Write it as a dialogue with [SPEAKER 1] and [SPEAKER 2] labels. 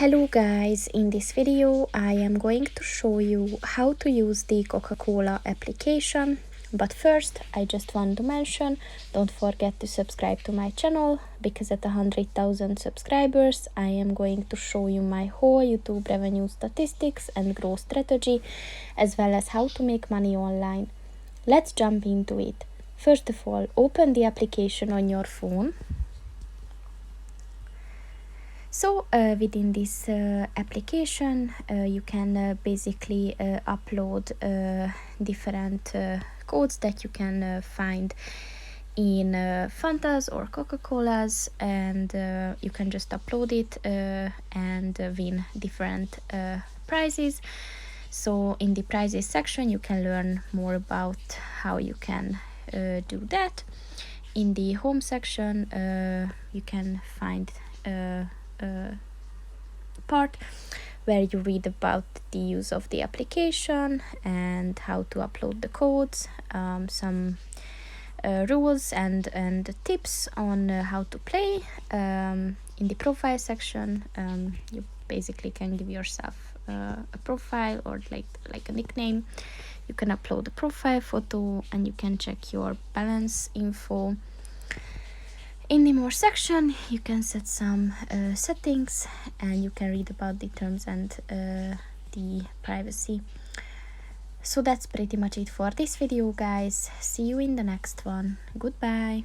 [SPEAKER 1] Hello guys, in this video I am going to show you how to use the Coca-Cola application. But first I just want to mention, don't forget to subscribe to my channel, because at 100,000 subscribers I am going to show you my whole YouTube revenue statistics and growth strategy, as well as how to make money online. Let's jump into it. First of all, open the application on your phone. So within this application you can basically upload different codes that you can find in Fantas or Coca-Colas, and you can just upload it and win different prizes. So in the prizes section you can learn more about how you can do that. In the home section you can find part where you read about the use of the application and how to upload the codes, some rules and tips on how to play. In the profile section you basically can give yourself a profile or like a nickname. You can upload a profile photo and you can check your balance info. In the more section you can set some settings and you can read about the terms and the privacy. So that's pretty much it for this video, guys. See you in the next one. Goodbye.